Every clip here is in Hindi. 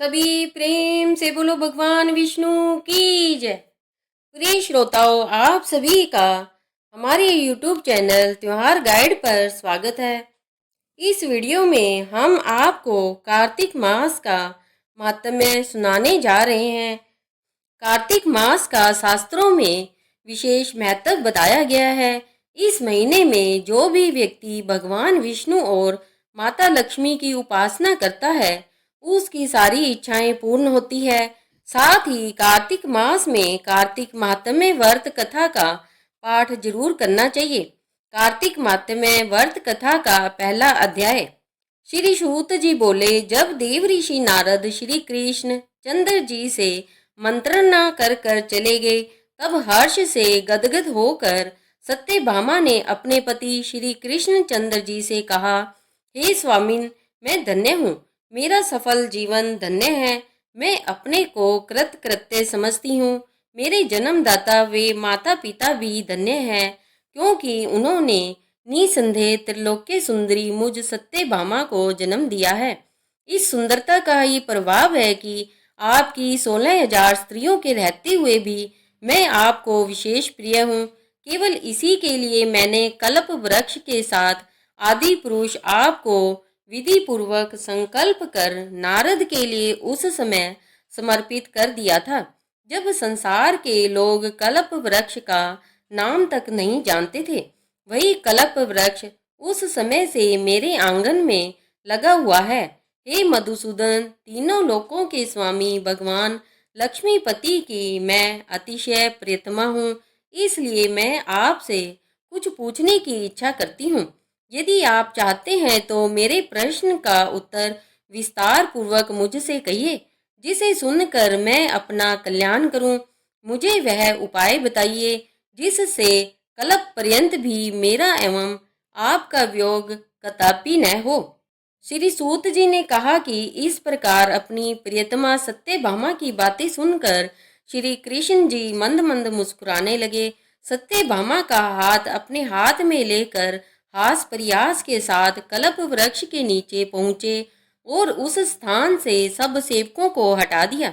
सभी प्रेम से बोलो भगवान विष्णु की जय। प्रिय श्रोताओं, आप सभी का हमारे YouTube चैनल त्योहार गाइड पर स्वागत है। इस वीडियो में हम आपको कार्तिक मास का महात्म्य सुनाने जा रहे हैं। कार्तिक मास का शास्त्रों में विशेष महत्व बताया गया है। इस महीने में जो भी व्यक्ति भगवान विष्णु और माता लक्ष्मी की उपासना करता है उसकी सारी इच्छाएं पूर्ण होती है। साथ ही कार्तिक मास में कार्तिक महात्म्य व्रत कथा का पाठ जरूर करना चाहिए। कार्तिक महात्म्य व्रत कथा का पहला अध्याय। श्री सूत जी बोले, जब देव ऋषि नारद श्री कृष्ण चंद्र जी से मंत्रणा कर कर चले गए तब हर्ष से गदगद होकर सत्यभामा ने अपने पति श्री कृष्ण चंद्र जी से कहा, हे स्वामिन, मैं धन्य हूँ, मेरा सफल जीवन धन्य है। मैं अपने को कृतकृत्य समझती हूँ। मेरे जन्मदाता वे माता पिता भी धन्य हैं, क्योंकि उन्होंने निसंदेह त्रिलोक्य सुंदरी मुझ सत्यभामा को जन्म दिया है। इस सुंदरता का ही प्रभाव है कि आपकी 16,000 स्त्रियों के रहते हुए भी मैं आपको विशेष प्रिय हूँ। केवल इसी के लिए मैंने कल्प वृक्ष के साथ आदि पुरुष आपको विधि पूर्वक संकल्प कर नारद के लिए उस समय समर्पित कर दिया था, जब संसार के लोग कल्प वृक्ष का नाम तक नहीं जानते थे। वही कल्प वृक्ष उस समय से मेरे आंगन में लगा हुआ है। हे मधुसूदन, तीनों लोकों के स्वामी भगवान लक्ष्मीपति की मैं अतिशय प्रियतमा हूँ, इसलिए मैं आपसे कुछ पूछने की इच्छा करती हूँ। यदि आप चाहते हैं तो मेरे प्रश्न का उत्तर विस्तार पूर्वक मुझसे कहिए, जिसे सुनकर मैं अपना कल्याण करूं। मुझे वह उपाय बताइए जिससे कल्प पर्यंत भी मेरा एवं आपका वियोग कदापि न हो। श्री सूत जी ने कहा कि इस प्रकार अपनी प्रियतमा सत्यभामा की बातें सुनकर श्री कृष्ण जी मंद मंद मुस्कुराने लगे। सत्यभामा का हाथ अपने हाथ में लेकर हास प्रयास के साथ कल्प वृक्ष के नीचे पहुंचे और उस स्थान से सब सेवकों को हटा दिया।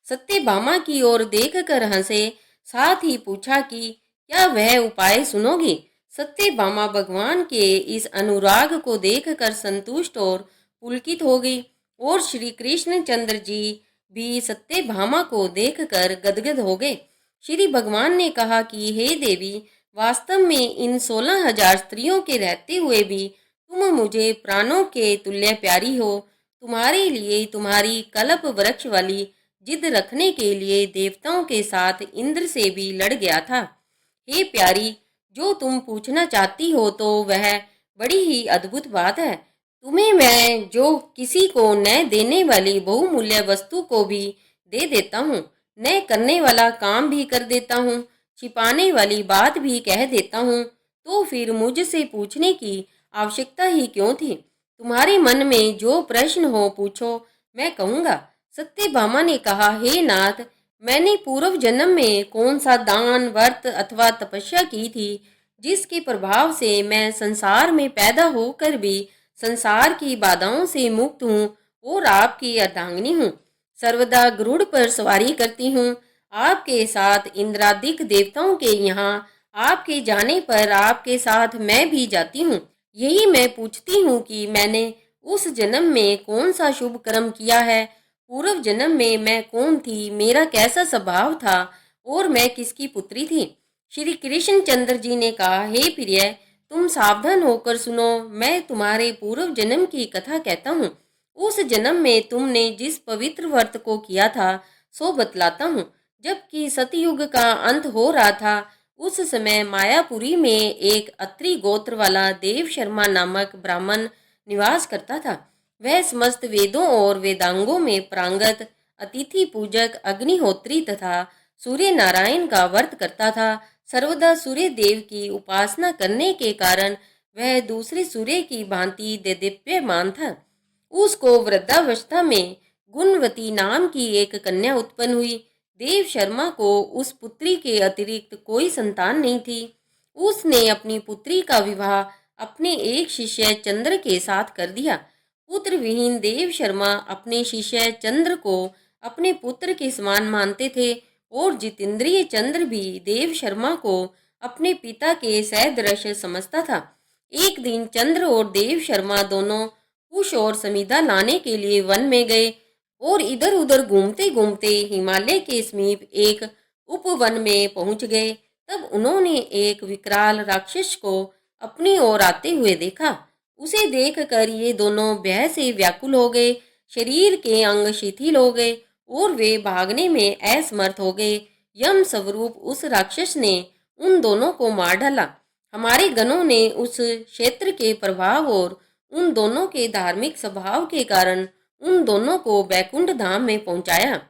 सत्यभामा की ओर देखकर हंसे, साथ ही पूछा कि क्या वह उपाय सुनोगी। सत्यभामा भगवान के इस अनुराग को देखकर संतुष्ट और पुलकित हो गई और श्री कृष्ण चंद्र जी भी सत्यभामा को देखकर गदगद हो गए। श्री भगवान ने कहा कि हे देवी, वास्तव में इन 16,000 स्त्रियों के रहते हुए भी तुम मुझे प्राणों के तुल्य प्यारी हो। तुम्हारे लिए तुम्हारी कल्प वृक्ष वाली जिद रखने के लिए देवताओं के साथ इंद्र से भी लड़ गया था। हे प्यारी, जो तुम पूछना चाहती हो तो वह बड़ी ही अद्भुत बात है। तुम्हें मैं जो किसी को न देने वाली बहुमूल्य वस्तु को भी दे देता हूँ, न करने वाला काम भी कर देता हूँ, छिपाने वाली बात भी कह देता हूँ, तो फिर मुझसे पूछने की आवश्यकता ही क्यों थी। तुम्हारे मन में जो प्रश्न हो पूछो, मैं कहूँगा। सत्यभामा ने कहा, हे नाथ, मैंने पूर्व जन्म में कौन सा दान व्रत अथवा तपस्या की थी जिसके प्रभाव से मैं संसार में पैदा होकर भी संसार की बाधाओं से मुक्त हूँ और आपकी अर्धांगिनी हूँ। सर्वदा गरुड़ पर सवारी करती हूँ। आपके साथ इंद्रादिक देवताओं के यहाँ आपके जाने पर आपके साथ मैं भी जाती हूँ। यही मैं पूछती हूँ कि मैंने उस जन्म में कौन सा शुभ कर्म किया है, पूर्व जन्म में मैं कौन थी, मेरा कैसा स्वभाव था और मैं किसकी पुत्री थी। श्री कृष्ण चंद्र जी ने कहा, हे प्रिय, तुम सावधान होकर सुनो। मैं तुम्हारे पूर्व जन्म की कथा कहता हूँ। उस जन्म में तुमने जिस पवित्र व्रत को किया था सो बतलाता हूँ। जबकि सतयुग का अंत हो रहा था, उस समय मायापुरी में एक अत्रि गोत्र वाला देव शर्मा नामक ब्राह्मण निवास करता था। वह समस्त वेदों और वेदांगों में प्रांगत, अतिथि पूजक, अग्निहोत्री तथा सूर्य नारायण का व्रत करता था। सर्वदा सूर्य देव की उपासना करने के कारण वह दूसरे सूर्य की भांति देदीप्यमान था। उसको वृद्धावस्था में गुणवती नाम की एक कन्या उत्पन्न हुई। देव शर्मा को उस पुत्री के अतिरिक्त कोई संतान नहीं थी। उसने अपनी पुत्री का विवाह अपने एक शिष्य चंद्र के साथ कर दिया। पुत्र विहीन देव शर्मा अपने शिष्य चंद्र को अपने पुत्र के समान मानते थे और जितेंद्रिय चंद्र भी देव शर्मा को अपने पिता के सदृश समझता था। एक दिन चंद्र और देव शर्मा दोनों कुश और समीधा लाने के लिए वन में गए और इधर उधर घूमते घूमते हिमालय के समीप एक उपवन में पहुंच गए। तब उन्होंने एक विकराल राक्षस को अपनी ओर आते हुए देखा। उसे देखकर ये दोनों भय से व्याकुल हो गए, शरीर के अंग शिथिल हो गए और वे भागने में असमर्थ हो गए। यम स्वरूप उस राक्षस ने उन दोनों को मार डाला। हमारे गणों ने उस क्षेत्र के प्रभाव और उन दोनों के धार्मिक स्वभाव के कारण उन दोनों को बैकुंठ धाम में पहुंचाया।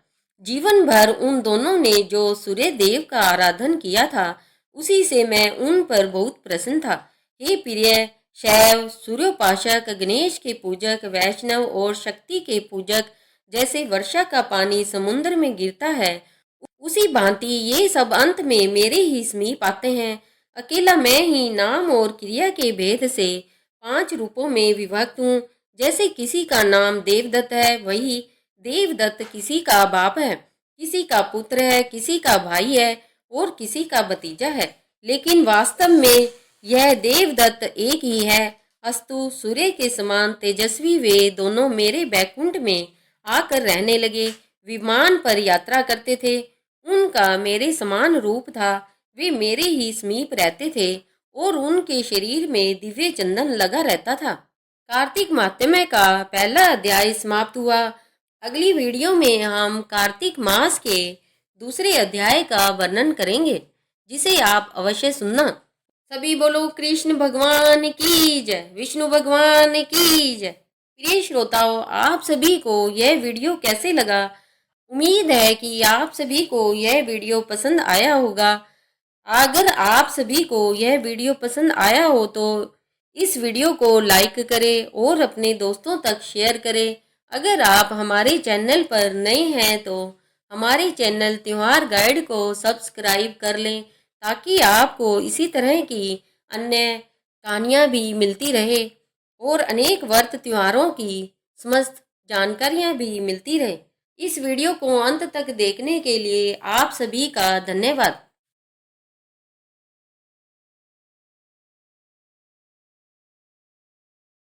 जीवन भर उन दोनों ने जो सूर्य देव का आराधन किया था, उसी से मैं उन पर बहुत प्रसन्न था। हे प्रिय, शैव, सूर्योपासक, गणेश के पूजक, वैष्णव और शक्ति के पूजक, जैसे वर्षा का पानी समुद्र में गिरता है, उसी भांति ये सब अंत में मेरे ही समीप आते हैं। अकेला मैं ही नाम और क्रिया के भेद से 5 रूपों में विभक्त हूँ। जैसे किसी का नाम देवदत्त है, वही देवदत्त किसी का बाप है, किसी का पुत्र है, किसी का भाई है और किसी का भतीजा है, लेकिन वास्तव में यह देवदत्त एक ही है। अस्तु, सूर्य के समान तेजस्वी वे दोनों मेरे बैकुंठ में आकर रहने लगे। विमान पर यात्रा करते थे, उनका मेरे समान रूप था। वे मेरे ही समीप रहते थे और उनके शरीर में दिव्य चंदन लगा रहता था। कार्तिक माहात्म्य का पहला अध्याय समाप्त हुआ। अगली वीडियो में हम कार्तिक मास के दूसरे अध्याय का वर्णन करेंगे, जिसे आप अवश्य सुनना। सभी बोलो कृष्ण भगवान की जय, विष्णु भगवान की जय। प्रिय श्रोताओं, आप सभी को यह वीडियो कैसे लगा? उम्मीद है कि आप सभी को यह वीडियो पसंद आया होगा। अगर आप सभी को यह वीडियो पसंद आया हो तो इस वीडियो को लाइक करें और अपने दोस्तों तक शेयर करें। अगर आप हमारे चैनल पर नए हैं तो हमारे चैनल त्योहार गाइड को सब्सक्राइब कर लें, ताकि आपको इसी तरह की अन्य कहानियाँ भी मिलती रहे और अनेक व्रत त्योहारों की समस्त जानकारियाँ भी मिलती रहे। इस वीडियो को अंत तक देखने के लिए आप सभी का धन्यवाद।